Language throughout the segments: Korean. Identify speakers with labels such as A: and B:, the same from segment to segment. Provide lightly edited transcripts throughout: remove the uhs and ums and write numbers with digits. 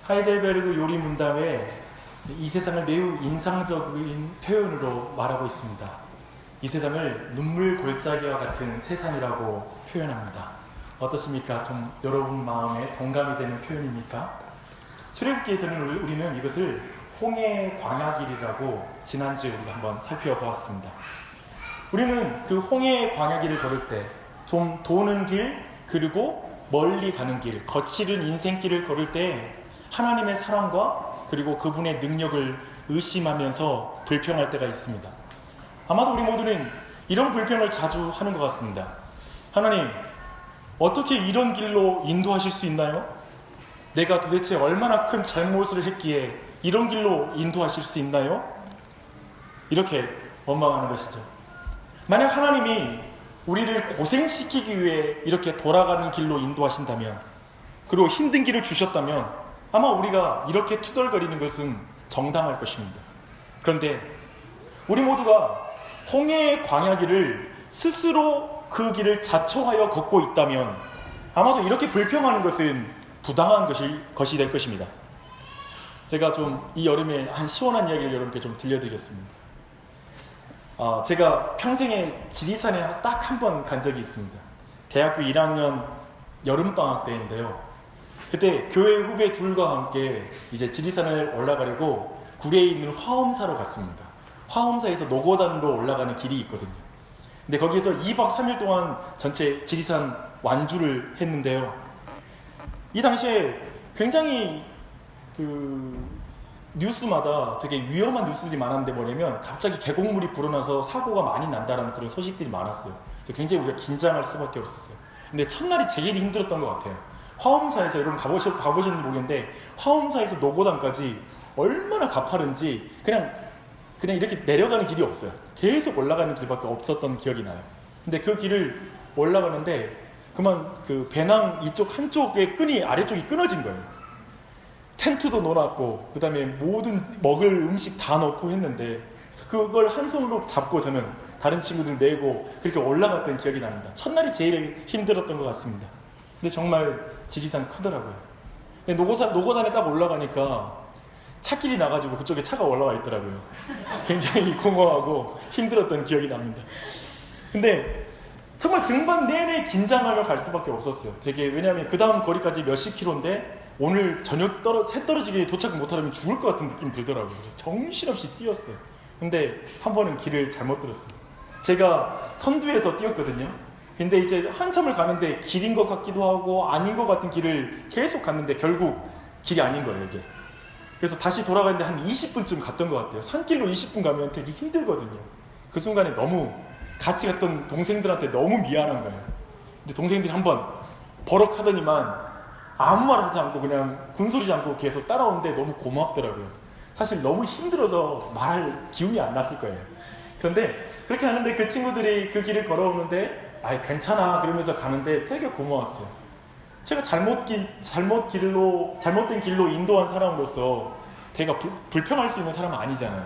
A: 하이델베르그 요리 문답에 이 세상을 매우 인상적인 표현으로 말하고 있습니다. 이 세상을 눈물 골짜기와 같은 세상이라고 표현합니다. 어떻습니까? 좀 여러분 마음에 동감이 되는 표현입니까? 출애굽기에서는 우리는 이것을 홍해의 광야길이라고 지난주에 우리가 한번 살펴보았습니다. 우리는 그 홍해의 광야길을 걸을 때 좀 도는 길, 그리고 멀리 가는 길, 거칠은 인생길을 걸을 때 하나님의 사랑과 그리고 그분의 능력을 의심하면서 불평할 때가 있습니다. 아마도 우리 모두는 이런 불평을 자주 하는 것 같습니다. 하나님, 어떻게 이런 길로 인도하실 수 있나요? 내가 도대체 얼마나 큰 잘못을 했기에 이런 길로 인도하실 수 있나요? 이렇게 원망하는 것이죠. 만약 하나님이 우리를 고생시키기 위해 이렇게 돌아가는 길로 인도하신다면, 그리고 힘든 길을 주셨다면 아마 우리가 이렇게 투덜거리는 것은 정당할 것입니다. 그런데 우리 모두가 홍해의 광야길을 스스로 그 길을 자처하여 걷고 있다면 아마도 이렇게 불평하는 것은 부당한 것이 될 것입니다. 제가 좀 이 여름에 한 시원한 이야기를 여러분께 좀 들려드리겠습니다. 제가 평생에 지리산에 딱 한 번 간 적이 있습니다. 대학교 1학년 여름방학 때인데요. 그때 교회 후배 둘과 함께 이제 지리산을 올라가려고 구례에 있는 화엄사로 갔습니다. 화엄사에서 노고단으로 올라가는 길이 있거든요. 근데 거기서 2박 3일 동안 전체 지리산 완주를 했는데요. 이 당시에 굉장히 뉴스마다 되게 위험한 뉴스들이 많았는데 뭐냐면 갑자기 계곡물이 불어나서 사고가 많이 난다는 그런 소식들이 많았어요. 그래서 굉장히 우리가 긴장할 수밖에 없었어요. 근데 첫날이 제일 힘들었던 것 같아요. 화엄사에서 여러분 가보셨는지 모르겠는데 화엄사에서 노고단까지 얼마나 가파른지 그냥 이렇게 내려가는 길이 없어요. 계속 올라가는 길밖에 없었던 기억이 나요. 근데 그 길을 올라가는데 그만 그 배낭 이쪽 한쪽의 끈이 아래쪽이 끊어진 거예요. 텐트도 놓았고 그 다음에 모든 먹을 음식 다 넣고 했는데 그걸 한 손으로 잡고 저는 다른 친구들 내고 그렇게 올라갔던 기억이 납니다. 첫날이 제일 힘들었던 것 같습니다. 근데 정말 지리산 크더라고요. 근데 노고단에 딱 올라가니까 차길이 나가지고 그쪽에 차가 올라와 있더라고요. 굉장히 공허하고 힘들었던 기억이 납니다. 근데 정말 등반 내내 긴장하며 갈 수밖에 없었어요. 왜냐하면 그 다음 거리까지 몇십 킬로인데 오늘 저녁 새 떨어지게 도착 못하려면 죽을 것 같은 느낌이 들더라고요. 그래서 정신없이 뛰었어요. 근데 한 번은 길을 잘못 들었습니다. 제가 선두에서 뛰었거든요. 근데 이제 한참을 가는데 길인 것 같기도 하고 아닌 것 같은 길을 계속 갔는데 결국 길이 아닌 거예요, 이게. 그래서 다시 돌아가는데 한 20분쯤 갔던 것 같아요. 산길로 20분 가면 되게 힘들거든요. 그 순간에 너무 같이 갔던 동생들한테 너무 미안한 거예요. 근데 동생들이 한번 버럭하더니만 아무 말 하지 않고 그냥 군소리지 않고 계속 따라오는데 너무 고맙더라고요. 사실 너무 힘들어서 말할 기운이 안 났을 거예요. 그런데 그렇게 하는데 그 친구들이 그 길을 걸어오는데 괜찮아 그러면서 가는데 되게 고마웠어요. 제가 잘못된 길로 인도한 사람으로서 제가 불평할 수 있는 사람은 아니잖아요.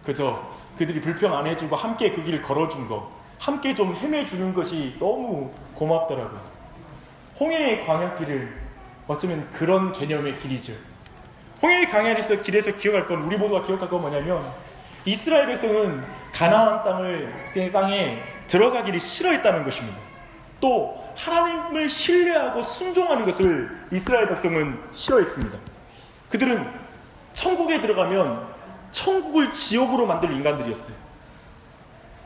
A: 그저 그들이 불평 안 해주고 함께 그 길을 걸어준 거, 함께 좀 헤매주는 것이 너무 고맙더라고요. 홍해의 광야길을 어쩌면 그런 개념의 길이죠. 홍해의 광야에서 길에서 기억할 건, 우리 모두가 기억할 건 뭐냐면 이스라엘 백성은 가나안 땅에 들어가기를 싫어했다는 것입니다. 또 하나님을 신뢰하고 순종하는 것을 이스라엘 백성은 싫어했습니다. 그들은 천국에 들어가면 천국을 지옥으로 만들 인간들이었어요.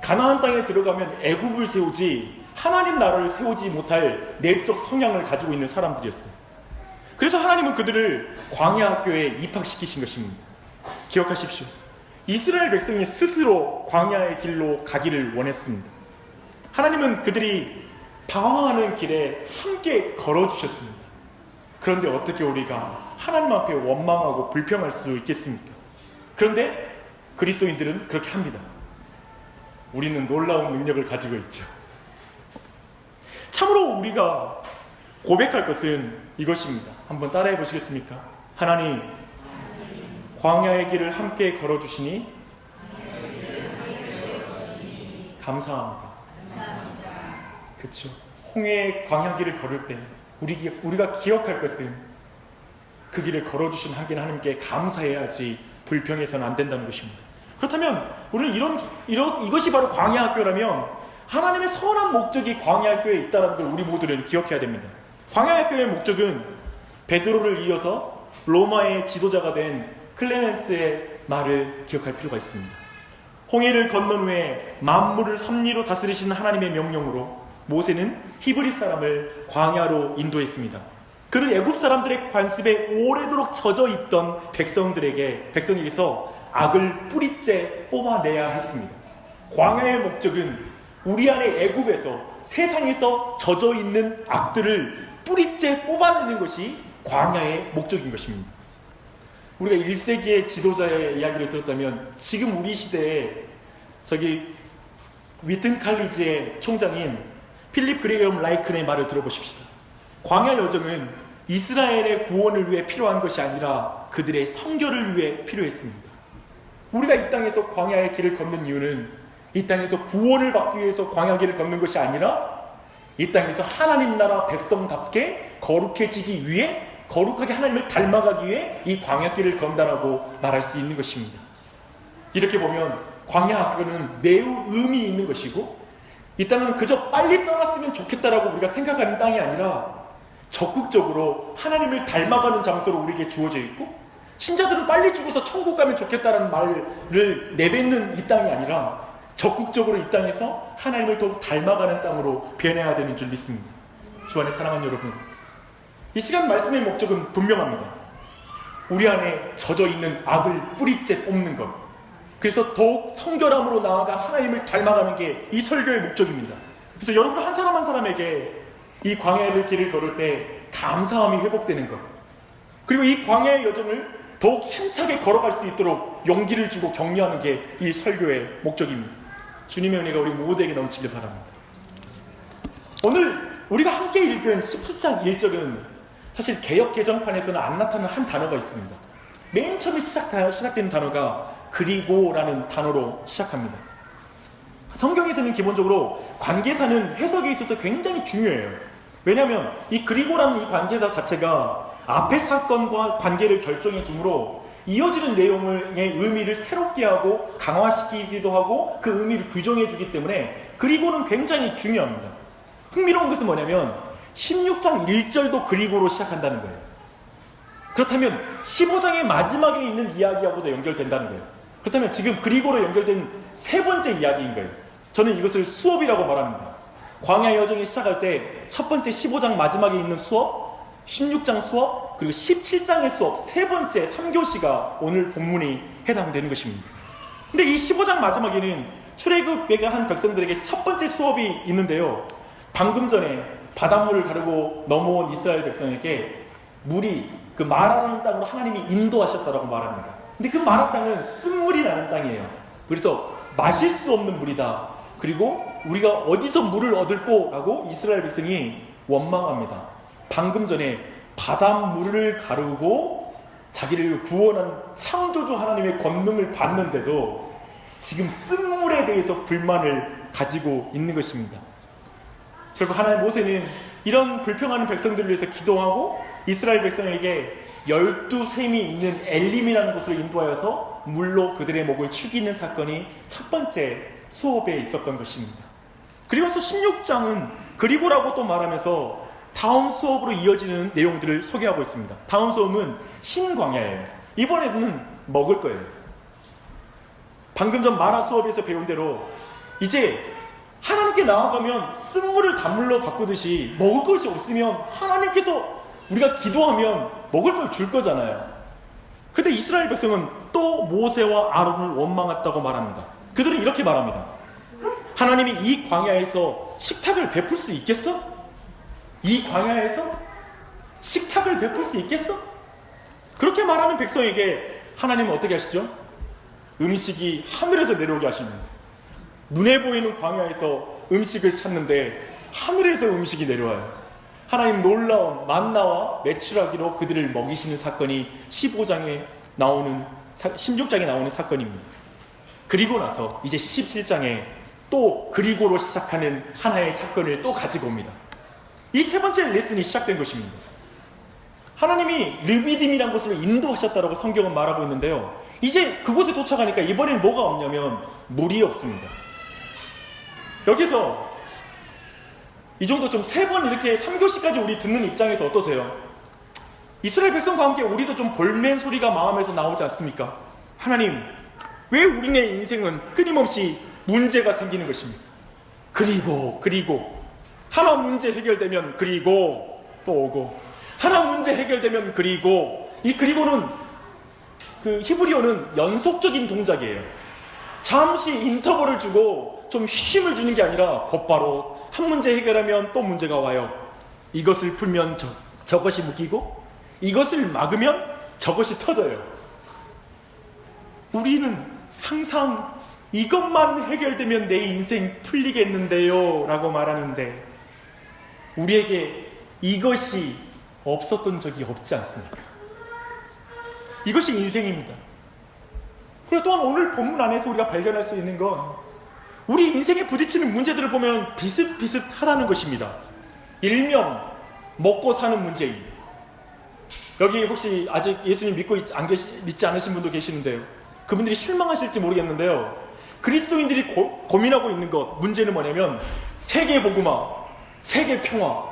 A: 가나안 땅에 들어가면 애굽을 세우지 하나님 나라를 세우지 못할 내적 성향을 가지고 있는 사람들이었어요. 그래서 하나님은 그들을 광야 학교에 입학시키신 것입니다. 기억하십시오. 이스라엘 백성이 스스로 광야의 길로 가기를 원했습니다. 하나님은 그들이 방황하는 길에 함께 걸어주셨습니다. 그런데 어떻게 우리가 하나님 앞에 원망하고 불평할 수 있겠습니까? 그런데 그리스도인들은 그렇게 합니다. 우리는 놀라운 능력을 가지고 있죠. 참으로 우리가 고백할 것은 이것입니다. 한번 따라해 보시겠습니까? 하나님, 광야의 길을 함께 걸어주시니 감사합니다. 그렇죠. 홍해의 광야 길을 걸을 때 우리가 기억할 것은 그 길을 걸어주신 하나님께 감사해야지 불평해서는 안 된다는 것입니다. 그렇다면 우리는 이것이 바로 광야학교라면 하나님의 선한 목적이 광야학교에 있다는 걸 우리 모두는 기억해야 됩니다. 광야학교의 목적은 베드로를 이어서 로마의 지도자가 된 클레멘스의 말을 기억할 필요가 있습니다. 홍해를 건넌 후에 만물을 섭리로 다스리시는 하나님의 명령으로 모세는 히브리 사람을 광야로 인도했습니다. 그를 애굽 사람들의 관습에 오래도록 젖어 있던 백성에게서 악을 뿌리째 뽑아내야 했습니다. 광야의 목적은 우리 안에 애굽에서 세상에서 젖어 있는 악들을 뿌리째 뽑아내는 것이 광야의 목적인 것입니다. 우리가 1세기의 지도자의 이야기를 들었다면 지금 우리 시대에 위튼 칼리지의 총장인 필립 그레이엄 라이큰의 말을 들어보십시다. 광야 여정은 이스라엘의 구원을 위해 필요한 것이 아니라 그들의 성결을 위해 필요했습니다. 우리가 이 땅에서 광야의 길을 걷는 이유는 이 땅에서 구원을 받기 위해서 광야길을 걷는 것이 아니라 이 땅에서 하나님 나라 백성답게 거룩해지기 위해, 거룩하게 하나님을 닮아가기 위해 이 광야길을 건다라고 말할 수 있는 것입니다. 이렇게 보면 광야학교는 매우 의미 있는 것이고, 이 땅은 그저 빨리 떠났으면 좋겠다라고 우리가 생각하는 땅이 아니라 적극적으로 하나님을 닮아가는 장소로 우리에게 주어져 있고, 신자들은 빨리 죽어서 천국 가면 좋겠다는 말을 내뱉는 이 땅이 아니라 적극적으로 이 땅에서 하나님을 더욱 닮아가는 땅으로 변해야 되는 줄 믿습니다. 주 안에 사랑하는 여러분, 이 시간 말씀의 목적은 분명합니다. 우리 안에 젖어 있는 악을 뿌리째 뽑는 것, 그래서 더욱 성결함으로 나아가 하나님을 닮아가는 게 이 설교의 목적입니다. 그래서 여러분 한 사람 한 사람에게 이 광야의 길을 걸을 때 감사함이 회복되는 것, 그리고 이 광야의 여정을 더욱 힘차게 걸어갈 수 있도록 용기를 주고 격려하는 게 이 설교의 목적입니다. 주님의 은혜가 우리 모두에게 넘치길 바랍니다. 오늘 우리가 함께 읽은 17장 1절은 사실 개역 개정판에서는 안 나타나는 한 단어가 있습니다. 맨 처음에 시작되는 단어가 그리고라는 단어로 시작합니다. 성경에서는 기본적으로 관계사는 해석에 있어서 굉장히 중요해요. 왜냐하면 이 그리고라는 이 관계사 자체가 앞의 사건과 관계를 결정해 주므로 이어지는 내용의 의미를 새롭게 하고 강화시키기도 하고 그 의미를 규정해 주기 때문에 그리고는 굉장히 중요합니다. 흥미로운 것은 뭐냐면 16장 1절도 그리고로 시작한다는 거예요. 그렇다면 15장의 마지막에 있는 이야기하고도 연결된다는 거예요. 그렇다면 지금 그리고로 연결된 세 번째 이야기인 거예요. 저는 이것을 수업이라고 말합니다. 광야 여정이 시작할 때 첫 번째 15장 마지막에 있는 수업, 16장 수업, 그리고 17장의 수업, 세 번째 3교시가 오늘 본문이 해당되는 것입니다. 근데 이 15장 마지막에는 출애굽에 한 백성들에게 첫 번째 수업이 있는데요. 방금 전에 바닷물을 가르고 넘어온 이스라엘 백성에게 물이 그 마라라는 땅으로 하나님이 인도하셨다라고 말합니다. 근데 그 마라 땅은 쓴물이 나는 땅이에요. 그래서 마실 수 없는 물이다. 그리고 우리가 어디서 물을 얻을꼬? 라고 이스라엘 백성이 원망합니다. 방금 전에 바닷물을 가르고 자기를 구원한 창조주 하나님의 권능을 받는데도 지금 쓴물에 대해서 불만을 가지고 있는 것입니다. 결국 하나님 모세는 이런 불평하는 백성들을 위해서 기도하고 이스라엘 백성에게 12샘이 있는 엘림이라는 곳으로 인도하여서 물로 그들의 목을 축이는 사건이 첫 번째 수업에 있었던 것입니다. 그리고서 16장은 그리고라고 또 말하면서 다음 수업으로 이어지는 내용들을 소개하고 있습니다. 다음 수업은 신광야예요. 이번에는 먹을 거예요. 방금 전 마라 수업에서 배운 대로 이제 하나님께 나아가면 쓴물을 단물로 바꾸듯이 먹을 것이 없으면 하나님께서 우리가 기도하면 먹을 걸 줄 거잖아요. 그런데 이스라엘 백성은 또 모세와 아론을 원망했다고 말합니다. 그들은 이렇게 말합니다. 하나님이 이 광야에서 식탁을 베풀 수 있겠어? 이 광야에서 식탁을 베풀 수 있겠어? 그렇게 말하는 백성에게 하나님은 어떻게 하시죠? 음식이 하늘에서 내려오게 하십니다. 눈에 보이는 광야에서 음식을 찾는데 하늘에서 음식이 내려와요. 하나님 놀라운 만나와 메추라기로 그들을 먹이시는 사건이 16장에 나오는 사건입니다. 그리고 나서 이제 17장에 또 그리고로 시작하는 하나의 사건을 또 가지고 옵니다. 이 세 번째 레슨이 시작된 것입니다. 하나님이 르비딤이라는 곳으로 인도하셨다라고 성경은 말하고 있는데요. 이제 그곳에 도착하니까 이번엔 뭐가 없냐면 물이 없습니다. 여기서 이 정도 좀 3번 이렇게 3교시까지 우리 듣는 입장에서 어떠세요? 이스라엘 백성과 함께 우리도 좀 볼멘 소리가 마음에서 나오지 않습니까? 하나님, 왜 우리네 인생은 끊임없이 문제가 생기는 것입니까? 그리고 하나 문제 해결되면 그리고 또 오고, 하나 문제 해결되면 그리고는 그 히브리어는 연속적인 동작이에요. 잠시 인터벌을 주고 좀 쉼을 주는 게 아니라 곧바로 한 문제 해결하면 또 문제가 와요. 이것을 풀면 저것이 묶이고, 이것을 막으면 저것이 터져요. 우리는 항상 이것만 해결되면 내 인생 풀리겠는데요 라고 말하는데, 우리에게 이것이 없었던 적이 없지 않습니까? 이것이 인생입니다. 그리고 또한 오늘 본문 안에서 우리가 발견할 수 있는 건, 우리 인생에 부딪히는 문제들을 보면 비슷비슷하다는 것입니다. 일명 먹고 사는 문제입니다. 여기 혹시 아직 예수님 믿지 않으신 분도 계시는데요. 그분들이 실망하실지 모르겠는데요. 그리스도인들이 고민하고 있는 문제는 뭐냐면 세계 복음화, 세계 평화,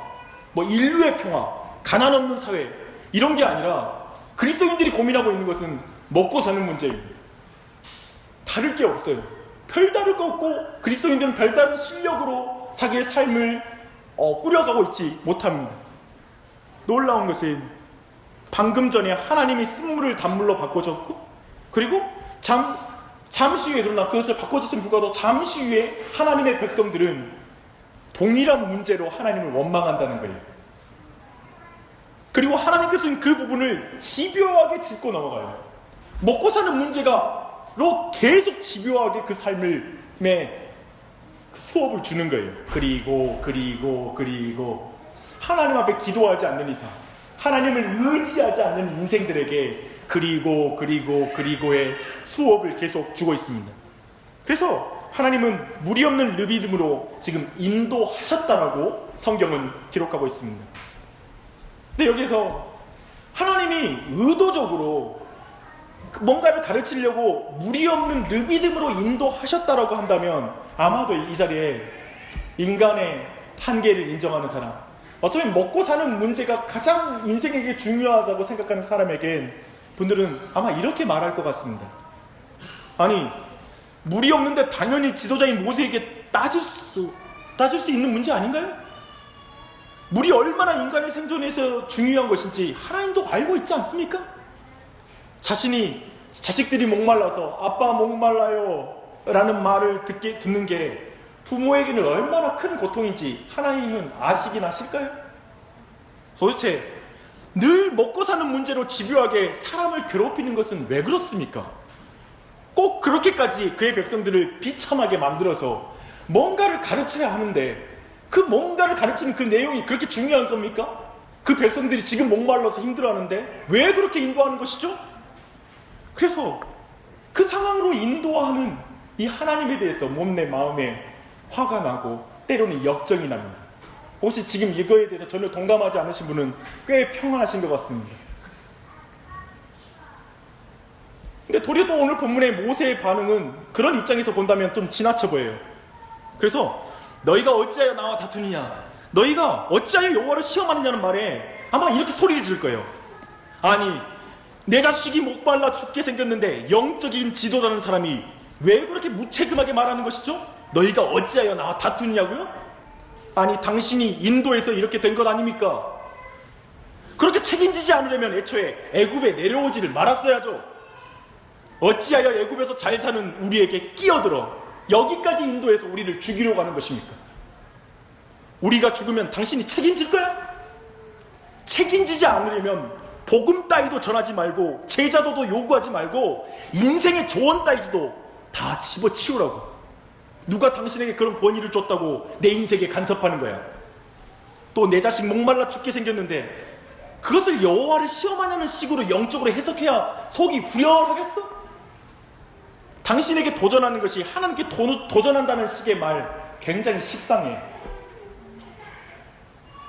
A: 인류의 평화, 가난 없는 사회, 이런 게 아니라 그리스도인들이 고민하고 있는 것은 먹고 사는 문제입니다. 다를 게 없어요. 별다를 거 없고 그리스도인들은 별다른 실력으로 자기의 삶을 꾸려가고 있지 못합니다. 놀라운 것은 방금 전에 하나님이 쓴물을 단물로 바꿔줬고, 그리고 잠시 후에, 그러나 그것을 바꿔줬음에 불구하고 잠시 후에 하나님의 백성들은 동일한 문제로 하나님을 원망한다는 거예요. 그리고 하나님께서는 그 부분을 집요하게 짚고 넘어가요. 먹고 사는 문제로 계속 집요하게 그 삶에 수업을 주는 거예요. 그리고 하나님 앞에 기도하지 않는 이상, 하나님을 의지하지 않는 인생들에게 그리고의 수업을 계속 주고 있습니다. 그래서 하나님은 물이 없는 르비딤으로 지금 인도하셨다라고 성경은 기록하고 있습니다. 근데 여기서 하나님이 의도적으로 뭔가를 가르치려고 물이 없는 르비딤으로 인도하셨다라고 한다면, 아마도 이 자리에 인간의 한계를 인정하는 사람, 어쩌면 먹고 사는 문제가 가장 인생에게 중요하다고 생각하는 사람에겐 분들은 아마 이렇게 말할 것 같습니다. 아니, 물이 없는데 당연히 지도자인 모세에게 따질 수 있는 문제 아닌가요? 물이 얼마나 인간의 생존에서 중요한 것인지 하나님도 알고 있지 않습니까? 자식들이 목말라서 아빠 목말라요 라는 말을 듣는 게 부모에게는 얼마나 큰 고통인지 하나님은 아시긴 하실까요? 도대체 늘 먹고 사는 문제로 집요하게 사람을 괴롭히는 것은 왜 그렇습니까? 꼭 그렇게까지 그의 백성들을 비참하게 만들어서 뭔가를 가르쳐야 하는데, 그 뭔가를 가르치는 그 내용이 그렇게 중요한 겁니까? 그 백성들이 지금 목말라서 힘들어하는데 왜 그렇게 인도하는 것이죠? 그래서 그 상황으로 인도하는 이 하나님에 대해서 몸내 마음에 화가 나고 때로는 역정이 납니다. 혹시 지금 이거에 대해서 전혀 동감하지 않으신 분은 꽤 평안하신 것 같습니다. 근데 도리어 또 오늘 본문의 모세의 반응은 그런 입장에서 본다면 좀 지나쳐 보여요. 그래서 너희가 어찌하여 나와 다투느냐, 너희가 어찌하여 여호와를 시험하느냐는 말에 아마 이렇게 소리를 지를 거예요. 아니, 내 자식이 목말라 죽게 생겼는데 영적인 지도자는 사람이 왜 그렇게 무책임하게 말하는 것이죠? 너희가 어찌하여 나와 다투느냐고요? 아니, 당신이 인도에서 이렇게 된 것 아닙니까? 그렇게 책임지지 않으려면 애초에 애굽에 내려오지를 말았어야죠. 어찌하여 애굽에서 잘 사는 우리에게 끼어들어 여기까지 인도해서 우리를 죽이려고 하는 것입니까? 우리가 죽으면 당신이 책임질 거야? 책임지지 않으려면 복음 따위도 전하지 말고, 제자도도 요구하지 말고, 인생의 조언 따위도 다 집어치우라고. 누가 당신에게 그런 권위를 줬다고 내 인생에 간섭하는 거야? 또 내 자식 목말라 죽게 생겼는데 그것을 여호와를 시험하냐는 식으로 영적으로 해석해야 속이 후련하겠어? 당신에게 도전하는 것이 하나님께 도전한다는 식의 말 굉장히 식상해.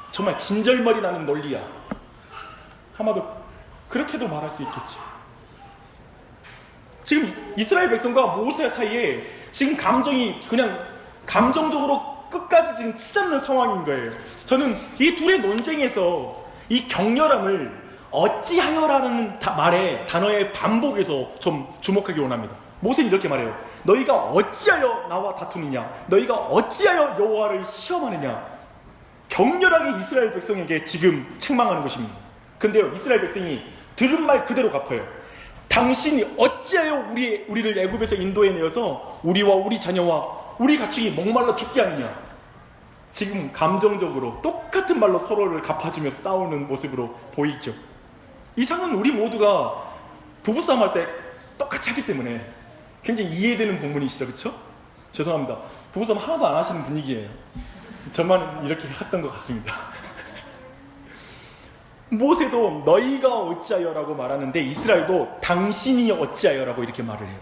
A: 정말 진절머리 나는 논리야. 아마도 그렇게도 말할 수 있겠죠. 지금 이스라엘 백성과 모세 사이에 지금 감정이 그냥 감정적으로 끝까지 지금 치닫는 상황인 거예요. 저는 이 둘의 논쟁에서 이 격렬함을 어찌하여라는 단어의 반복에서 좀 주목하기 원합니다. 모세는 이렇게 말해요. 너희가 어찌하여 나와 다투느냐? 너희가 어찌하여 여호와를 시험하느냐? 격렬하게 이스라엘 백성에게 지금 책망하는 것입니다. 근데요, 이스라엘 백성이 들은 말 그대로 갚아요. 당신이 어찌하여 우리를 애굽에서 인도해 내어서 우리와 우리 자녀와 우리 가축이 목말라 죽게 하느냐? 지금 감정적으로 똑같은 말로 서로를 갚아주며 싸우는 모습으로 보이죠. 이 상은 우리 모두가 부부싸움 할 때 똑같이 하기 때문에 굉장히 이해되는 본문이시죠, 그렇죠? 죄송합니다. 부부싸움 하나도 안 하시는 분위기예요. 저만 이렇게 했던 것 같습니다. 모세도 너희가 어찌하여라고 말하는데 이스라엘도 당신이 어찌하여라고 이렇게 말을 해요.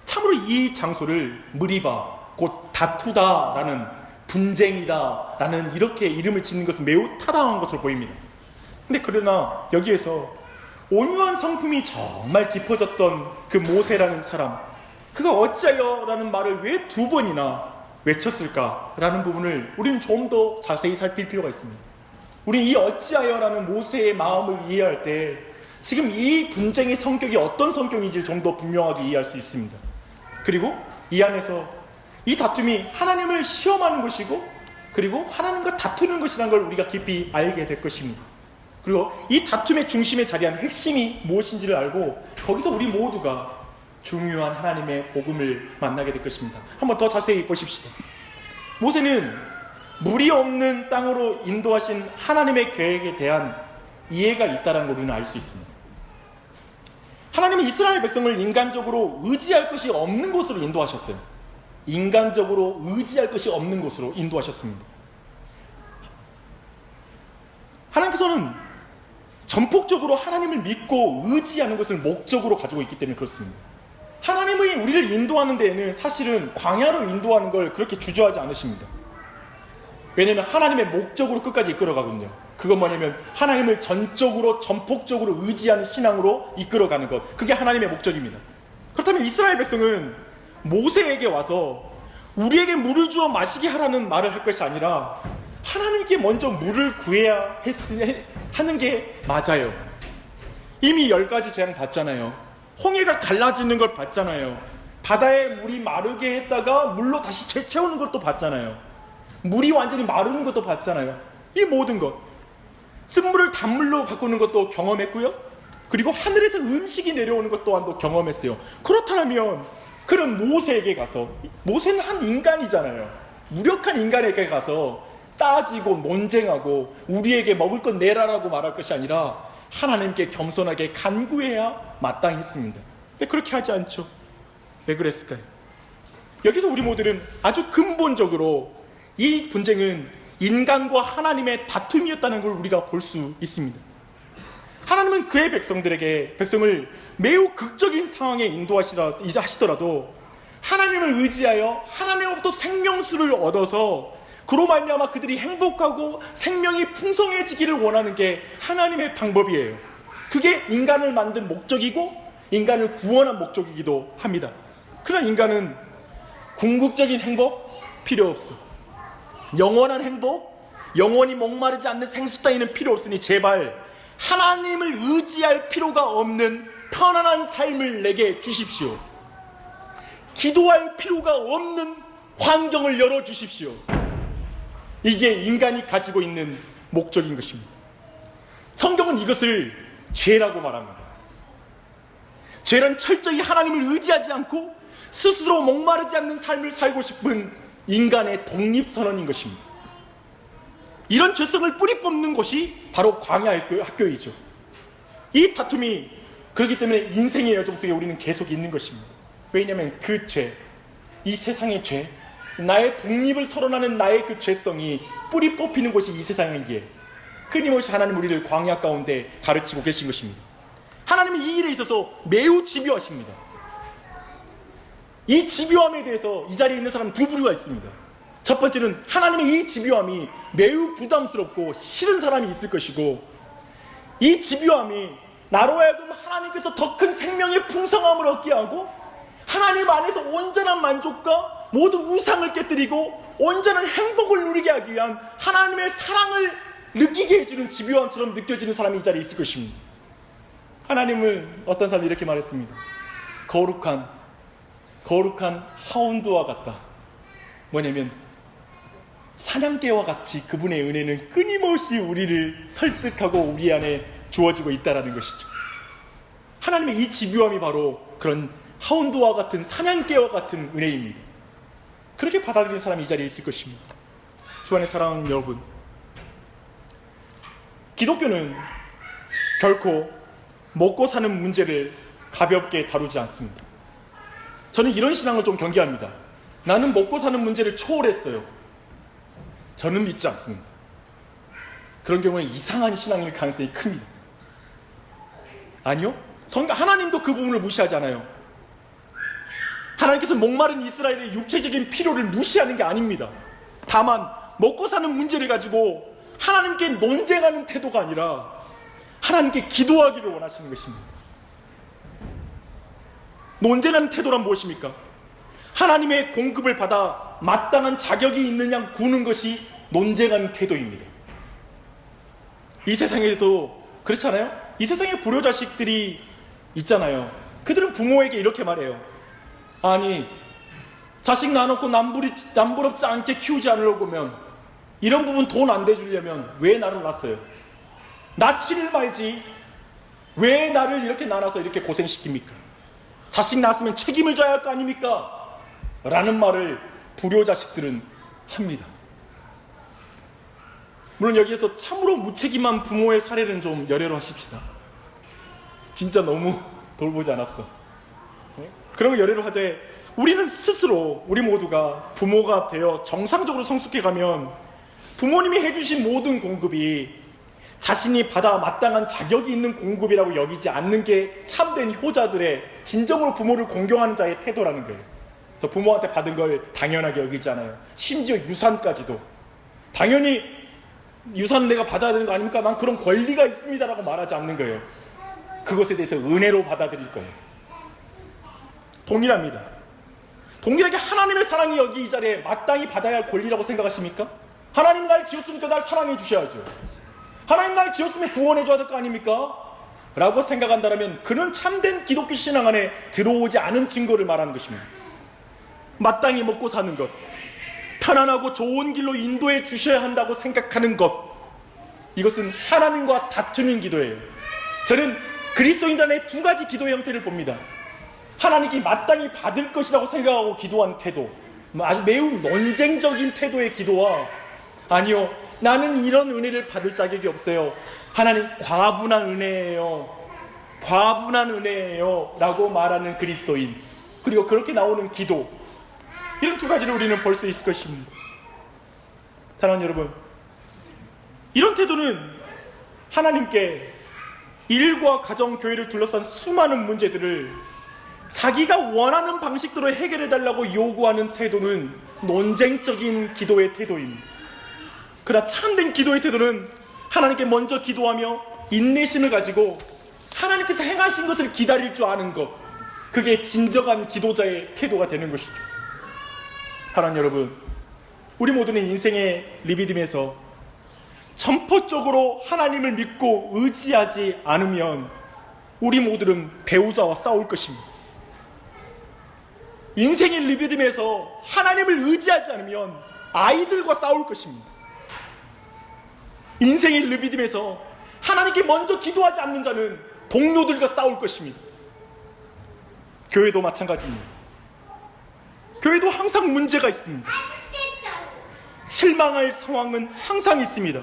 A: 참으로 이 장소를 무리바, 곧 다투다라는, 분쟁이다라는 이렇게 이름을 짓는 것은 매우 타당한 것으로 보입니다. 근데 그러나 여기에서 온유한 성품이 정말 깊어졌던 그 모세라는 사람, 그가 어찌하여라는 말을 왜 2번이나 외쳤을까라는 부분을 우리는 좀 더 자세히 살필 필요가 있습니다. 우리는 이 어찌하여라는 모세의 마음을 이해할 때 지금 이 분쟁의 성격이 어떤 성격인지 좀 더 분명하게 이해할 수 있습니다. 그리고 이 안에서 이 다툼이 하나님을 시험하는 것이고 그리고 하나님과 다투는 것이라는 걸 우리가 깊이 알게 될 것입니다. 그리고 이 다툼의 중심에 자리한 핵심이 무엇인지를 알고 거기서 우리 모두가 중요한 하나님의 복음을 만나게 될 것입니다. 한번 더 자세히 보십시다. 모세는 물이 없는 땅으로 인도하신 하나님의 계획에 대한 이해가 있다는 걸 우리는 알 수 있습니다. 하나님은 이스라엘 백성을 인간적으로 의지할 것이 없는 곳으로 인도하셨어요. 인간적으로 의지할 것이 없는 곳으로 인도하셨습니다. 하나님께서는 전폭적으로 하나님을 믿고 의지하는 것을 목적으로 가지고 있기 때문에 그렇습니다. 하나님이 우리를 인도하는 데에는 사실은 광야로 인도하는 걸 그렇게 주저하지 않으십니다. 왜냐하면 하나님의 목적으로 끝까지 이끌어가거든요. 그건 뭐냐면 하나님을 전적으로 전폭적으로 의지하는 신앙으로 이끌어가는 것, 그게 하나님의 목적입니다. 그렇다면 이스라엘 백성은 모세에게 와서 우리에게 물을 주어 마시게 하라는 말을 할 것이 아니라 하나님께 먼저 물을 구해야 하는 게 맞아요. 이미 10가지 재앙 봤잖아요. 홍해가 갈라지는 걸 봤잖아요. 바다에 물이 마르게 했다가 물로 다시 채우는 것도 봤잖아요. 물이 완전히 마르는 것도 봤잖아요. 이 모든 것, 쓴물을 단물로 바꾸는 것도 경험했고요. 그리고 하늘에서 음식이 내려오는 것 또한도 경험했어요. 그렇다면 그런 모세에게 가서, 모세는 한 인간이잖아요. 무력한 인간에게 가서 따지고 논쟁하고 우리에게 먹을 것 내라라고 말할 것이 아니라 하나님께 겸손하게 간구해야 마땅했습니다. 근데 그렇게 하지 않죠. 왜 그랬을까요? 여기서 우리 모두는 아주 근본적으로 이 분쟁은 인간과 하나님의 다툼이었다는 걸 우리가 볼 수 있습니다. 하나님은 그의 백성을 매우 극적인 상황에 인도하시더라도 하나님을 의지하여 하나님으로부터 생명수를 얻어서 그로 말미암아 그들이 행복하고 생명이 풍성해지기를 원하는 게 하나님의 방법이에요. 그게 인간을 만든 목적이고 인간을 구원한 목적이기도 합니다. 그러나 인간은 궁극적인 행복 필요 없어. 영원한 행복, 영원히 목마르지 않는 생수 따위는 필요 없으니 제발 하나님을 의지할 필요가 없는 편안한 삶을 내게 주십시오. 기도할 필요가 없는 환경을 열어주십시오. 이게 인간이 가지고 있는 목적인 것입니다. 성경은 이것을 죄라고 말합니다. 죄는 철저히 하나님을 의지하지 않고 스스로 목마르지 않는 삶을 살고 싶은 인간의 독립선언인 것입니다. 이런 죄성을 뿌리 뽑는 것이 바로 광야 학교이죠. 이 다툼이 그렇기 때문에 인생의 여정 속에 우리는 계속 있는 것입니다. 왜냐하면 그 죄, 이 세상의 죄, 나의 독립을 선언하는 나의 그 죄성이 뿌리 뽑히는 곳이 이 세상이기에 끊임없이 하나님 우리를 광야 가운데 가르치고 계신 것입니다. 하나님은 이 일에 있어서 매우 집요하십니다. 이 집요함에 대해서 이 자리에 있는 사람은 두 부류가 있습니다. 첫 번째는 하나님의 이 집요함이 매우 부담스럽고 싫은 사람이 있을 것이고, 이 집요함이 나로 하여금 하나님께서 더 큰 생명의 풍성함을 얻게 하고 하나님 안에서 온전한 만족과 모든 우상을 깨뜨리고 온전한 행복을 누리게 하기 위한 하나님의 사랑을 느끼게 해주는 집요함처럼 느껴지는 사람이 이 자리에 있을 것입니다. 하나님은 어떤 사람이 이렇게 말했습니다. 거룩한 하운드와 같다. 뭐냐면 사냥개와 같이 그분의 은혜는 끊임없이 우리를 설득하고 우리 안에 주어지고 있다는 것이죠. 하나님의 이 집요함이 바로 그런 하운드와 같은 사냥개와 같은 은혜입니다. 그렇게 받아들이는 사람이 이 자리에 있을 것입니다. 주 안에 사랑하는 여러분, 기독교는 결코 먹고 사는 문제를 가볍게 다루지 않습니다. 저는 이런 신앙을 좀 경계합니다. 나는 먹고 사는 문제를 초월했어요. 저는 믿지 않습니다. 그런 경우에 이상한 신앙일 가능성이 큽니다. 아니요, 하나님도 그 부분을 무시하지 않아요. 하나님께서 목마른 이스라엘의 육체적인 필요를 무시하는 게 아닙니다. 다만 먹고 사는 문제를 가지고 하나님께 논쟁하는 태도가 아니라 하나님께 기도하기를 원하시는 것입니다. 논쟁하는 태도란 무엇입니까? 하나님의 공급을 받아 마땅한 자격이 있는 양 구는 것이 논쟁하는 태도입니다. 이 세상에도 그렇잖아요? 이 세상에 불효자식들이 있잖아요. 그들은 부모에게 이렇게 말해요. 아니, 자식 낳아놓고 남부럽지 않게 키우지 않으려고 하면, 이런 부분 돈 안 대주려면 왜 나를 낳았어요? 낳지를 말지 왜 나를 이렇게 낳아서 이렇게 고생시킵니까? 자식 낳았으면 책임을 져야 할 거 아닙니까? 라는 말을 불효자식들은 합니다. 물론 여기에서 참으로 무책임한 부모의 사례는 좀 열애로 하십시다. 진짜 너무 돌보지 않았어. 그런 거 열애로 하되, 우리는 스스로 우리 모두가 부모가 되어 정상적으로 성숙해가면 부모님이 해주신 모든 공급이 자신이 받아 마땅한 자격이 있는 공급이라고 여기지 않는 게 참된 효자들의 진정으로 부모를 공경하는 자의 태도라는 거예요. 그래서 부모한테 받은 걸 당연하게 여기지 않아요. 심지어 유산까지도 당연히 유산 내가 받아야 되는 거 아닙니까? 난 그런 권리가 있습니다라고 말하지 않는 거예요. 그것에 대해서 은혜로 받아들일 거예요. 동일합니다. 동일하게 하나님의 사랑이 여기 이 자리에 마땅히 받아야 할 권리라고 생각하십니까? 하나님이 날 지었으니까 날 사랑해 주셔야죠. 하나님 날 지었으면 구원해 줘야 될 거 아닙니까? 라고 생각한다면 그는 참된 기독교 신앙 안에 들어오지 않은 증거를 말하는 것입니다. 마땅히 먹고 사는 것, 편안하고 좋은 길로 인도해 주셔야 한다고 생각하는 것, 이것은 하나님과 다투는 기도예요. 저는 그리스도인들의 두 가지 기도의 형태를 봅니다. 하나님께 마땅히 받을 것이라고 생각하고 기도한 태도, 아주 매우 논쟁적인 태도의 기도와, 아니요, 나는 이런 은혜를 받을 자격이 없어요, 하나님 과분한 은혜예요, 과분한 은혜예요 라고 말하는 그리스도인, 그리고 그렇게 나오는 기도, 이런 두 가지를 우리는 볼 수 있을 것입니다. 사랑하는 여러분, 이런 태도는 하나님께 일과 가정, 교회를 둘러싼 수많은 문제들을 자기가 원하는 방식대로 해결해달라고 요구하는 태도는 논쟁적인 기도의 태도입니다. 그러나 참된 기도의 태도는 하나님께 먼저 기도하며 인내심을 가지고 하나님께서 행하신 것을 기다릴 줄 아는 것, 그게 진정한 기도자의 태도가 되는 것이죠. 사랑하는 여러분, 우리 모두는 인생의 리비딤에서 전폭적으로 하나님을 믿고 의지하지 않으면 우리 모두는 배우자와 싸울 것입니다. 인생의 리비딤에서 하나님을 의지하지 않으면 아이들과 싸울 것입니다. 인생의 리비딤에서 하나님께 먼저 기도하지 않는 자는 동료들과 싸울 것입니다. 교회도 마찬가지입니다. 교회도 항상 문제가 있습니다. 실망할 상황은 항상 있습니다.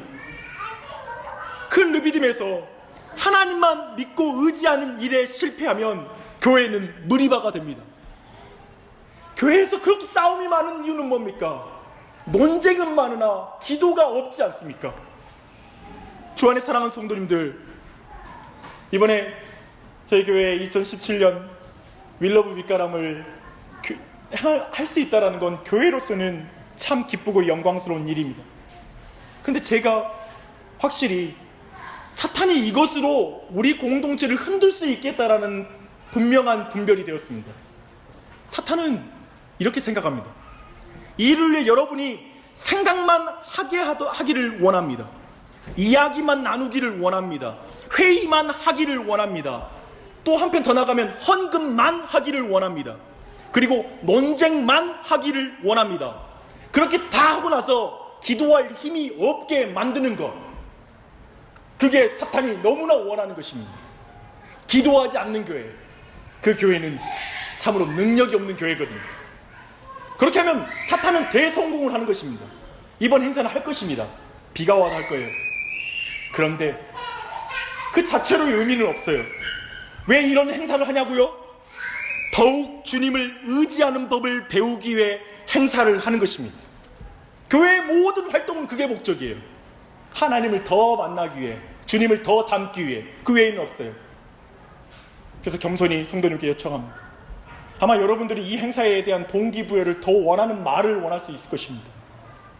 A: 그 리비딤에서 하나님만 믿고 의지하는 일에 실패하면 교회는 무리바가 됩니다. 교회에서 그렇게 싸움이 많은 이유는 뭡니까? 논쟁은 많으나 기도가 없지 않습니까? 주 안에 사랑하는 성도님들, 이번에 저희 교회 2017년 윌러브 밑가람을 할 수 있다는 건 교회로서는 참 기쁘고 영광스러운 일입니다. 근데 제가 확실히 사탄이 이것으로 우리 공동체를 흔들 수 있겠다라는 분명한 분별이 되었습니다. 사탄은 이렇게 생각합니다. 이를 위해 여러분이 생각만 하기를 원합니다. 이야기만 나누기를 원합니다. 회의만 하기를 원합니다. 또 한편 더 나가면 헌금만 하기를 원합니다. 그리고 논쟁만 하기를 원합니다. 그렇게 다 하고 나서 기도할 힘이 없게 만드는 것, 그게 사탄이 너무나 원하는 것입니다. 기도하지 않는 교회, 그 교회는 참으로 능력이 없는 교회거든요. 그렇게 하면 사탄은 대성공을 하는 것입니다. 이번 행사는 할 것입니다. 비가 와도 할 거예요. 그런데 그 자체로의 의미는 없어요. 왜 이런 행사를 하냐고요? 더욱 주님을 의지하는 법을 배우기 위해 행사를 하는 것입니다. 교회의 모든 활동은 그게 목적이에요. 하나님을 더 만나기 위해, 주님을 더 닮기 위해. 그 외에는 없어요. 그래서 겸손히 성도님께 요청합니다. 아마 여러분들이 이 행사에 대한 동기부여를 더 원하는 말을 원할 수 있을 것입니다.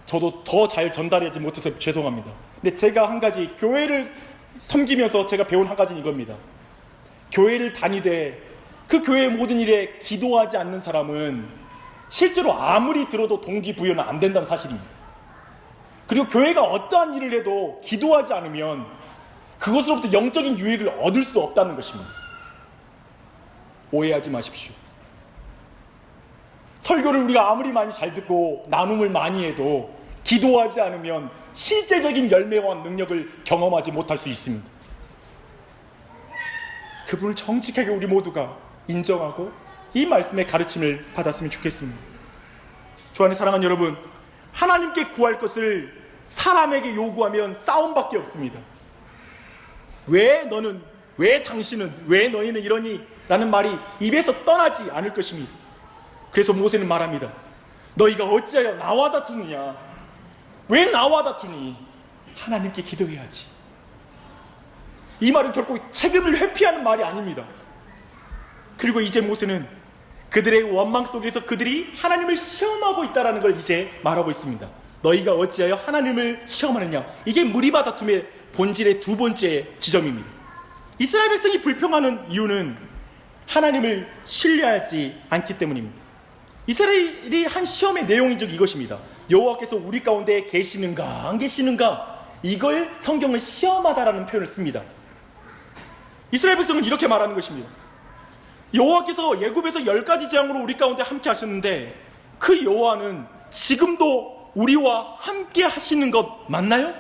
A: 저도 더 잘 전달하지 못해서 죄송합니다. 근데 제가 한 가지, 교회를 섬기면서 제가 배운 한 가지는 이겁니다. 교회를 다니되 그 교회의 모든 일에 기도하지 않는 사람은 실제로 아무리 들어도 동기부여는 안 된다는 사실입니다. 그리고 교회가 어떠한 일을 해도 기도하지 않으면 그것으로부터 영적인 유익을 얻을 수 없다는 것입니다. 오해하지 마십시오. 설교를 우리가 아무리 많이 잘 듣고 나눔을 많이 해도 기도하지 않으면 실제적인 열매와 능력을 경험하지 못할 수 있습니다. 그분을 정직하게 우리 모두가 인정하고 이 말씀의 가르침을 받았으면 좋겠습니다. 주 안에 사랑하는 여러분, 하나님께 구할 것을 사람에게 요구하면 싸움밖에 없습니다. 왜 너는, 왜 당신은, 왜 너희는 이러니? 라는 말이 입에서 떠나지 않을 것입니다. 그래서 모세는 말합니다. 너희가 어찌하여 나와 다투느냐? 왜 나와 다투니? 하나님께 기도해야지. 이 말은 결코 책임을 회피하는 말이 아닙니다. 그리고 이제 모세는 그들의 원망 속에서 그들이 하나님을 시험하고 있다는 걸 이제 말하고 있습니다. 너희가 어찌하여 하나님을 시험하느냐? 이게 무리바 다툼의 본질의 두 번째 지점입니다. 이스라엘 백성이 불평하는 이유는 하나님을 신뢰하지 않기 때문입니다. 이스라엘이 한 시험의 내용이 즉 이것입니다. 여호와께서 우리 가운데 계시는가 안 계시는가, 이걸 성경은 시험하다라는 표현을 씁니다. 이스라엘 백성은 이렇게 말하는 것입니다. 여호와께서 애굽에서 10가지 재앙으로 우리 가운데 함께 하셨는데 그 여호와는 지금도 우리와 함께 하시는 것 맞나요?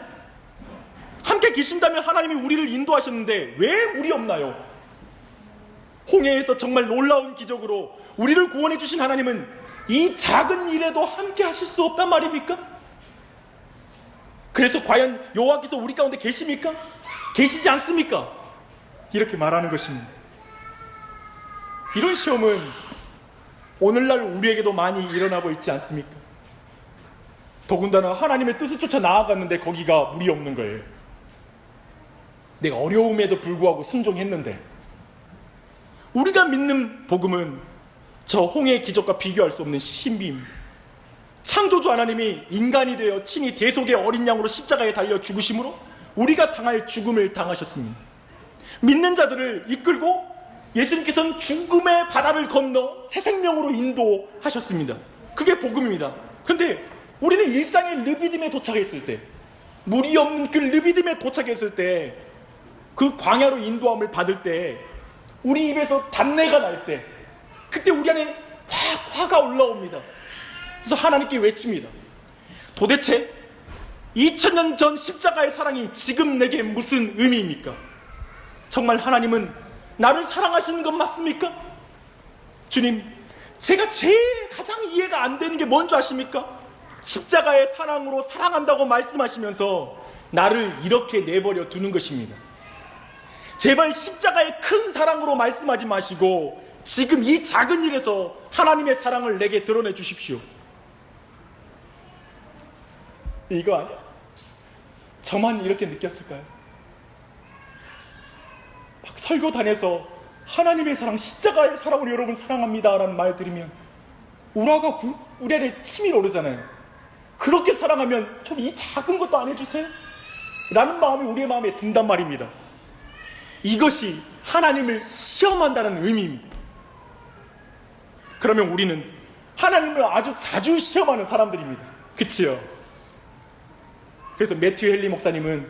A: 함께 계신다면 하나님이 우리를 인도하셨는데 왜 우리 없나요? 홍해에서 정말 놀라운 기적으로 우리를 구원해 주신 하나님은 이 작은 일에도 함께 하실 수 없단 말입니까? 그래서 과연 여호와께서 우리 가운데 계십니까? 계시지 않습니까? 이렇게 말하는 것입니다. 이런 시험은 오늘날 우리에게도 많이 일어나고 있지 않습니까? 더군다나 하나님의 뜻을 쫓아 나아갔는데 거기가 물이 없는 거예요. 내가 어려움에도 불구하고 순종했는데. 우리가 믿는 복음은 저 홍해의 기적과 비교할 수 없는 신비입니다. 창조주 하나님이 인간이 되어 친히 대속의 어린 양으로 십자가에 달려 죽으심으로 우리가 당할 죽음을 당하셨습니다. 믿는 자들을 이끌고 예수님께서는 죽음의 바다를 건너 새 생명으로 인도하셨습니다. 그게 복음입니다. 그런데 우리는 일상의 르비딤에 도착했을 때, 물이 없는 그 르비딤에 도착했을 때, 그 광야로 인도함을 받을 때, 우리 입에서 단내가 날 때, 그때 우리 안에 화가 올라옵니다. 그래서 하나님께 외칩니다. 도대체 2000년 전 십자가의 사랑이 지금 내게 무슨 의미입니까? 정말 하나님은 나를 사랑하시는 것 맞습니까? 주님, 제가 제일 가장 이해가 안 되는 게 뭔 줄 아십니까? 십자가의 사랑으로 사랑한다고 말씀하시면서 나를 이렇게 내버려 두는 것입니다. 제발 십자가의 큰 사랑으로 말씀하지 마시고 지금 이 작은 일에서 하나님의 사랑을 내게 드러내 주십시오. 이거 아니야? 저만 이렇게 느꼈을까요? 막 설교단에서 하나님의 사랑, 십자가의 사랑으로 여러분 사랑합니다 라는 말 들으면 우라가 우리 안에 침이 오르잖아요. 그렇게 사랑하면 좀 이 작은 것도 안 해주세요? 라는 마음이 우리의 마음에 든단 말입니다. 이것이 하나님을 시험한다는 의미입니다. 그러면 우리는 하나님을 아주 자주 시험하는 사람들입니다. 그치요? 그래서 매튜 헨리 목사님은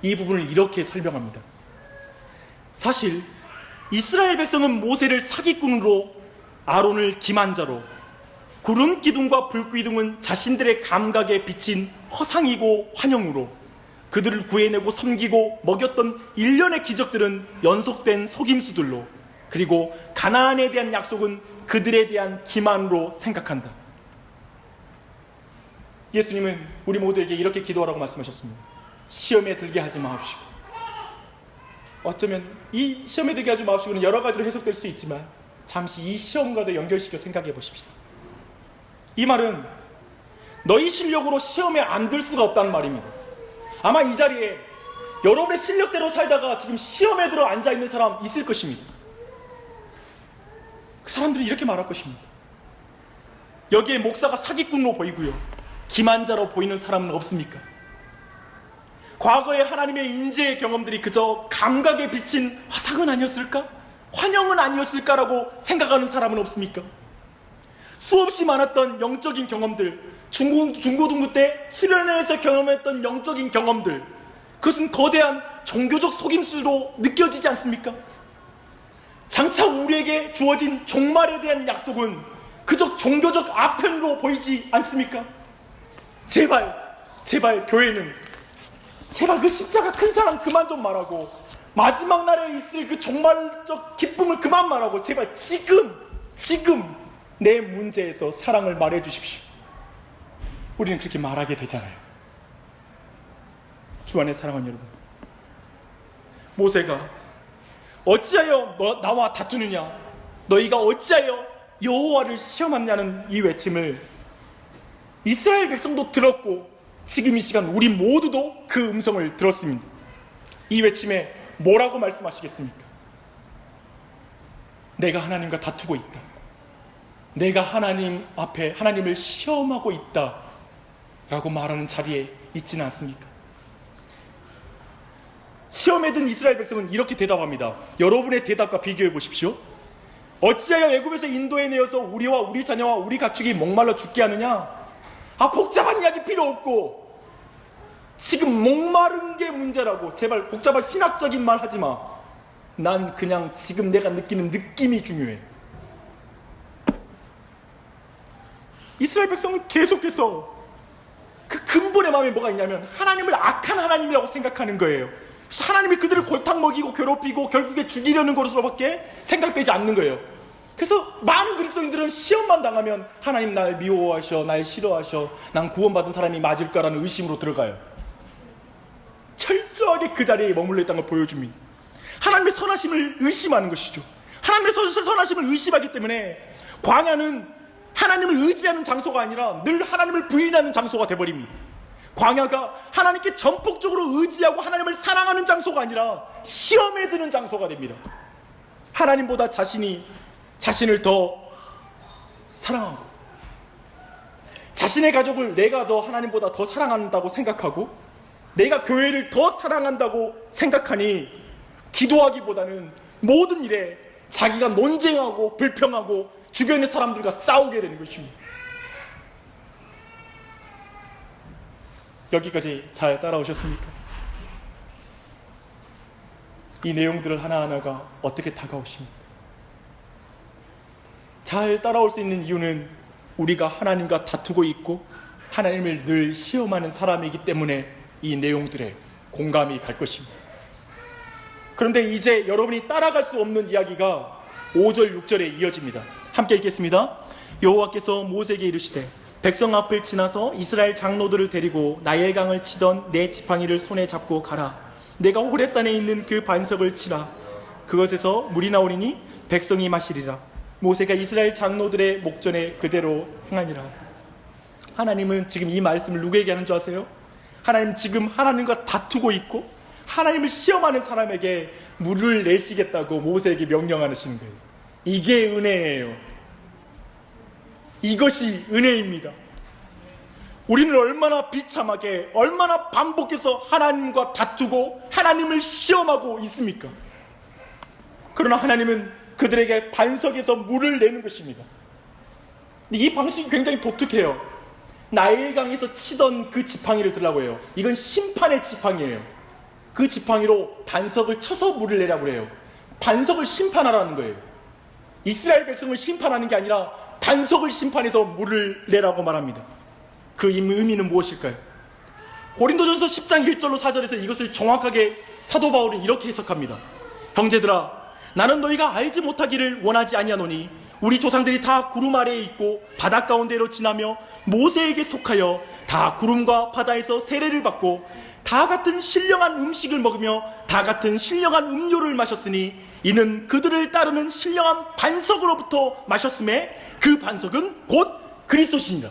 A: 이 부분을 이렇게 설명합니다. 사실 이스라엘 백성은 모세를 사기꾼으로, 아론을 기만자로, 구름 기둥과 불 기둥은 자신들의 감각에 비친 허상이고 환영으로, 그들을 구해내고 섬기고 먹였던 일련의 기적들은 연속된 속임수들로, 그리고 가나안에 대한 약속은 그들에 대한 기만으로 생각한다. 예수님은 우리 모두에게 이렇게 기도하라고 말씀하셨습니다. 시험에 들게 하지 마옵시고. 어쩌면 이 시험에 들게 하지 마옵시고는 여러 가지로 해석될 수 있지만 잠시 이 시험과도 연결시켜 생각해 보십시다. 이 말은 너희 실력으로 시험에 안 들 수가 없다는 말입니다. 아마 이 자리에 여러분의 실력대로 살다가 지금 시험에 들어 앉아있는 사람 있을 것입니다. 그 사람들이 이렇게 말할 것입니다. 여기에 목사가 사기꾼으로 보이고요, 기만자로 보이는 사람은 없습니까? 과거의 하나님의 인재의 경험들이 그저 감각에 비친 화상은 아니었을까? 환영은 아니었을까라고 생각하는 사람은 없습니까? 수없이 많았던 영적인 경험들, 중고등부 때 수련회에서 경험했던 영적인 경험들, 그것은 거대한 종교적 속임수로 느껴지지 않습니까? 장차 우리에게 주어진 종말에 대한 약속은 그저 종교적 아편으로 보이지 않습니까? 제발 교회는 제발 그 십자가 큰 사랑 그만 좀 말하고, 마지막 날에 있을 그 종말적 기쁨을 그만 말하고, 제발 지금 내 문제에서 사랑을 말해 주십시오. 우리는 그렇게 말하게 되잖아요. 주 안의 사랑하는 여러분, 모세가 어찌하여 나와 다투느냐, 너희가 어찌하여 여호와를 시험하느냐는 이 외침을 이스라엘 백성도 들었고, 지금 이 시간 우리 모두도 그 음성을 들었습니다. 이 외침에 뭐라고 말씀하시겠습니까? 내가 하나님과 다투고 있다, 내가 하나님 앞에 하나님을 시험하고 있다 라고 말하는 자리에 있지는 않습니까? 시험에 든 이스라엘 백성은 이렇게 대답합니다. 여러분의 대답과 비교해 보십시오. 어찌하여 애굽에서 인도해내어서 우리와 우리 자녀와 우리 가축이 목말라 죽게 하느냐? 복잡한 이야기 필요 없고, 지금 목마른 게 문제라고. 제발 복잡한 신학적인 말 하지 마. 난 그냥 지금 내가 느끼는 느낌이 중요해. 이스라엘 백성은 계속해서 그 근본의 마음에 뭐가 있냐면 하나님을 악한 하나님이라고 생각하는 거예요. 그래서 하나님이 그들을 골탕 먹이고 괴롭히고 결국에 죽이려는 것으로밖에 생각되지 않는 거예요. 그래서 많은 그리스도인들은 시험만 당하면 하나님 날 미워하셔, 날 싫어하셔, 난 구원받은 사람이 맞을까라는 의심으로 들어가요. 철저하게 그 자리에 머물러 있다는 걸 보여줍니다. 하나님의 선하심을 의심하는 것이죠. 하나님의 선하심을 의심하기 때문에 광야는 하나님을 의지하는 장소가 아니라 늘 하나님을 부인하는 장소가 돼버립니다. 광야가 하나님께 전폭적으로 의지하고 하나님을 사랑하는 장소가 아니라 시험에 드는 장소가 됩니다. 하나님보다 자신을 더 사랑하고, 자신의 가족을 내가 더 하나님보다 더 사랑한다고 생각하고, 내가 교회를 더 사랑한다고 생각하니 기도하기보다는 모든 일에 자기가 논쟁하고 불평하고 주변의 사람들과 싸우게 되는 것입니다. 여기까지 잘 따라오셨습니까? 이 내용들을 하나하나가 어떻게 다가오십니까? 잘 따라올 수 있는 이유는 우리가 하나님과 다투고 있고 하나님을 늘 시험하는 사람이기 때문에 이 내용들에 공감이 갈 것입니다. 그런데 이제 여러분이 따라갈 수 없는 이야기가 5절 6절에 이어집니다. 함께 읽겠습니다. 여호와께서 모세에게 이르시되 백성 앞을 지나서 이스라엘 장로들을 데리고 나일강을 치던 내 지팡이를 손에 잡고 가라. 내가 호렙산에 있는 그 반석을 치라. 그것에서 물이 나오리니 백성이 마시리라. 모세가 이스라엘 장로들의 목전에 그대로 행하니라. 하나님은 지금 이 말씀을 누구에게 하는 줄 아세요? 하나님 지금 하나님과 다투고 있고 하나님을 시험하는 사람에게 물을 내시겠다고 모세에게 명령하시는 거예요. 이게 은혜예요. 이것이 은혜입니다. 우리는 얼마나 비참하게, 얼마나 반복해서 하나님과 다투고 하나님을 시험하고 있습니까? 그러나 하나님은 그들에게 반석에서 물을 내는 것입니다. 이 방식이 굉장히 독특해요. 나일강에서 치던 그 지팡이를 들라고 해요. 이건 심판의 지팡이에요. 그 지팡이로 반석을 쳐서 물을 내라고 해요. 반석을 심판하라는 거예요. 이스라엘 백성을 심판하는 게 아니라 반석을 심판해서 물을 내라고 말합니다. 그 의미는 무엇일까요? 고린도전서 10장 1절로 4절에서 이것을 정확하게 사도 바울은 이렇게 해석합니다. 형제들아, 나는 너희가 알지 못하기를 원하지 아니하노니 우리 조상들이 다 구름 아래에 있고 바다 가운데로 지나며 모세에게 속하여 다 구름과 바다에서 세례를 받고 다 같은 신령한 음식을 먹으며 다 같은 신령한 음료를 마셨으니 이는 그들을 따르는 신령한 반석으로부터 마셨음에 그 반석은 곧 그리스도시니라.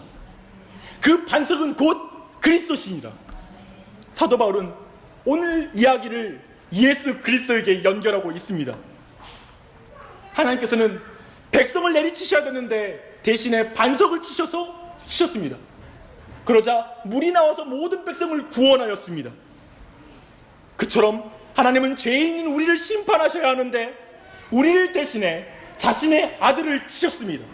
A: 그 반석은 곧 그리스도시니라. 사도 바울은 오늘 이야기를 예수 그리스도에게 연결하고 있습니다. 하나님께서는 백성을 내리치셔야 되는데 대신에 반석을 치셨습니다. 그러자 물이 나와서 모든 백성을 구원하였습니다. 그처럼 하나님은 죄인인 우리를 심판하셔야 하는데 우리를 대신해 자신의 아들을 치셨습니다.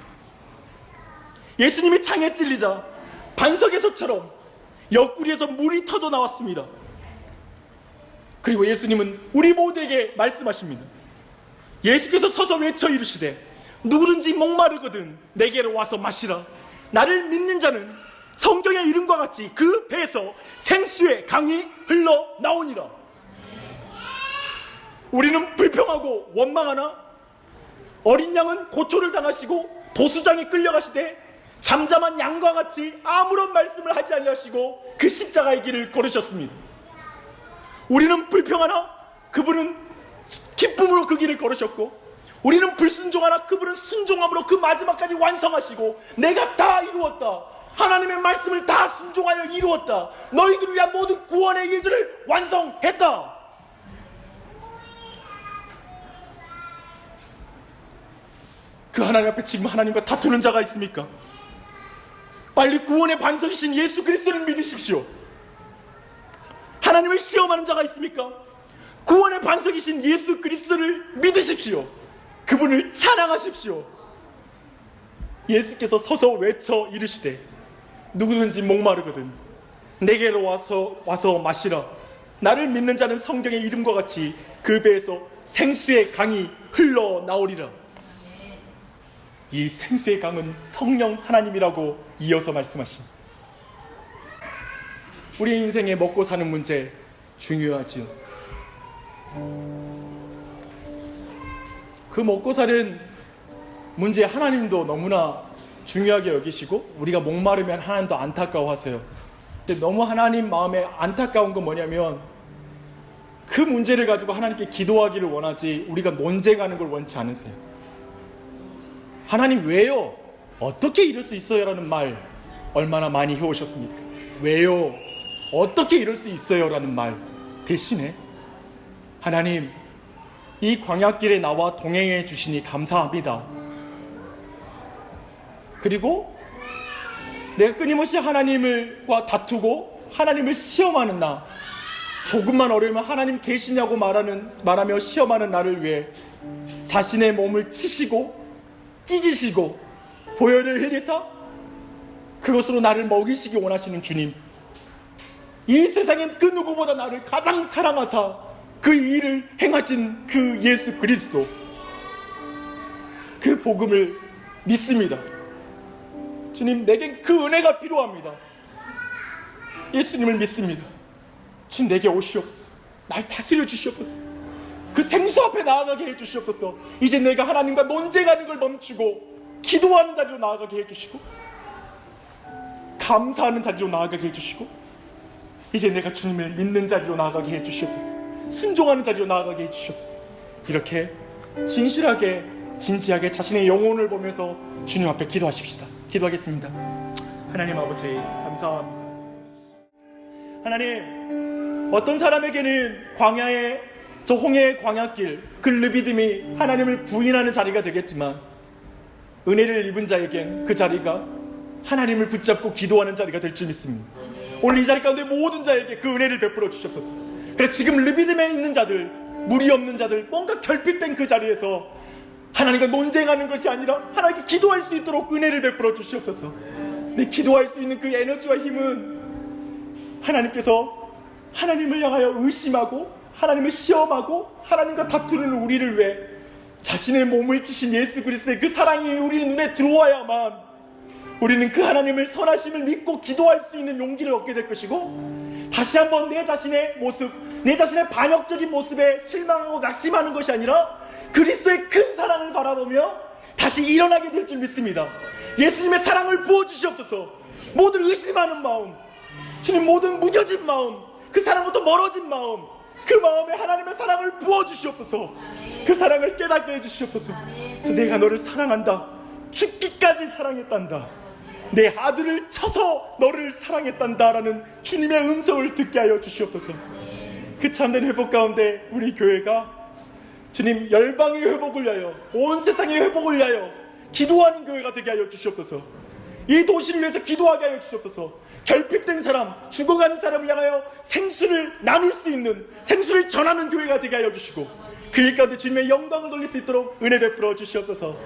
A: 예수님이 창에 찔리자 반석에서처럼 옆구리에서 물이 터져 나왔습니다. 그리고 예수님은 우리 모두에게 말씀하십니다. 예수께서 서서 외쳐 이르시되 누구든지 목마르거든 내게로 와서 마시라. 나를 믿는 자는 성경의 이름과 같이 그 배에서 생수의 강이 흘러나오니라. 우리는 불평하고 원망하나 어린 양은 고초를 당하시고 도수장에 끌려가시되 잠잠한 양과 같이 아무런 말씀을 하지 아니하시고 그 십자가의 길을 걸으셨습니다. 우리는 불평하나 그분은 기쁨으로 그 길을 걸으셨고 우리는 불순종하나 그분은 순종함으로 그 마지막까지 완성하시고 내가 다 이루었다, 하나님의 말씀을 다 순종하여 이루었다, 너희들을 위한 모든 구원의 일들을 완성했다. 그 하나님 앞에 지금 하나님과 다투는 자가 있습니까? 빨리 구원의 반석이신 예수 그리스도를 믿으십시오. 하나님을 시험하는 자가 있습니까? 구원의 반석이신 예수 그리스도를 믿으십시오. 그분을 찬양하십시오. 예수께서 서서 외쳐 이르시되 누구든지 목마르거든 내게로 와서 마시라. 나를 믿는 자는 성경의 이름과 같이 그 배에서 생수의 강이 흘러나오리라. 이 생수의 강은 성령 하나님이라고 이어서 말씀하십니다. 우리 인생에 먹고 사는 문제 중요하지요. 그 먹고 사는 문제 하나님도 너무나 중요하게 여기시고 우리가 목마르면 하나님도 안타까워하세요. 근데 너무 하나님 마음에 안타까운 건 뭐냐면 그 문제를 가지고 하나님께 기도하기를 원하지 우리가 논쟁하는 걸 원치 않으세요. 하나님 왜요? 어떻게 이럴 수 있어요? 라는 말 얼마나 많이 해오셨습니까? 왜요? 어떻게 이럴 수 있어요? 라는 말 대신에 하나님 이 광야길에 나와 동행해 주시니 감사합니다. 그리고 내가 끊임없이 하나님과 다투고 하나님을 시험하는 나, 조금만 어려우면 하나님 계시냐고 말하며 시험하는 나를 위해 자신의 몸을 치시고 찢으시고 보혈을 흘리사 그것으로 나를 먹이시기 원하시는 주님, 이 세상엔 그 누구보다 나를 가장 사랑하사 그 일을 행하신 그 예수 그리스도, 그 복음을 믿습니다. 주님, 내겐 그 은혜가 필요합니다. 예수님을 믿습니다. 주님, 내게 오시옵소서. 날 다스려 주시옵소서. 그 생수 앞에 나아가게 해주시옵소서. 이제 내가 하나님과 논쟁하는 걸 멈추고 기도하는 자리로 나아가게 해주시고 감사하는 자리로 나아가게 해주시고 이제 내가 주님을 믿는 자리로 나아가게 해주시옵소서. 순종하는 자리로 나아가게 해주시옵소서. 이렇게 진실하게 진지하게 자신의 영혼을 보면서 주님 앞에 기도하십시다. 기도하겠습니다. 하나님 아버지 감사합니다. 하나님, 어떤 사람에게는 광야의 저 홍해의 광야길 그 르비딤이 하나님을 부인하는 자리가 되겠지만 은혜를 입은 자에겐 그 자리가 하나님을 붙잡고 기도하는 자리가 될 줄 믿습니다. 오늘 이 자리 가운데 모든 자에게 그 은혜를 베풀어 주시옵소서. 그래, 지금 르비딤에 있는 자들, 무리 없는 자들, 뭔가 결핍된 그 자리에서 하나님과 논쟁하는 것이 아니라 하나님께 기도할 수 있도록 은혜를 베풀어 주시옵소서. 내 기도할 수 있는 그 에너지와 힘은 하나님께서 하나님을 향하여 의심하고 하나님을 시험하고 하나님과 다투는 우리를 위해 자신의 몸을 지신 예수 그리스도의 그 사랑이 우리 눈에 들어와야만 우리는 그 하나님을 선하심을 믿고 기도할 수 있는 용기를 얻게 될 것이고, 다시 한번 내 자신의 모습, 내 자신의 반역적인 모습에 실망하고 낙심하는 것이 아니라 그리스도의 큰 사랑을 바라보며 다시 일어나게 될 줄 믿습니다. 예수님의 사랑을 부어주시옵소서. 모든 의심하는 마음, 주님, 모든 무뎌진 마음, 그 사랑부터 멀어진 마음, 그 마음에 하나님의 사랑을 부어주시옵소서. 그 사랑을 깨닫게 해주시옵소서. 그래서 내가 너를 사랑한다, 죽기까지 사랑했단다, 내 아들을 쳐서 너를 사랑했단다라는 주님의 음성을 듣게 하여 주시옵소서. 그 참된 회복 가운데 우리 교회가 주님 열방의 회복을 위하여, 온 세상의 회복을 위하여 기도하는 교회가 되게 하여 주시옵소서. 이 도시를 위해서 기도하게 하여 주시옵소서. 결핍된 사람, 죽어가는 사람을 향하여 생수를 나눌 수 있는, 생수를 전하는 교회가 되게 하여 주시고, 그 일 가운데 주님의 영광을 돌릴 수 있도록 은혜 베풀어 주시옵소서.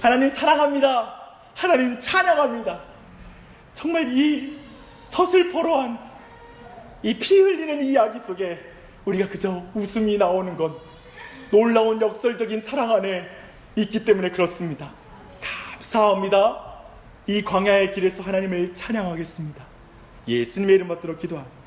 A: 하나님 사랑합니다. 하나님 찬양합니다. 정말 이 서슬퍼러한 이 피 흘리는 이야기 속에 우리가 그저 웃음이 나오는 건 놀라운 역설적인 사랑 안에 있기 때문에 그렇습니다. 감사합니다. 이 광야의 길에서 하나님을 찬양하겠습니다. 예수님의 이름 받들어 기도합니다.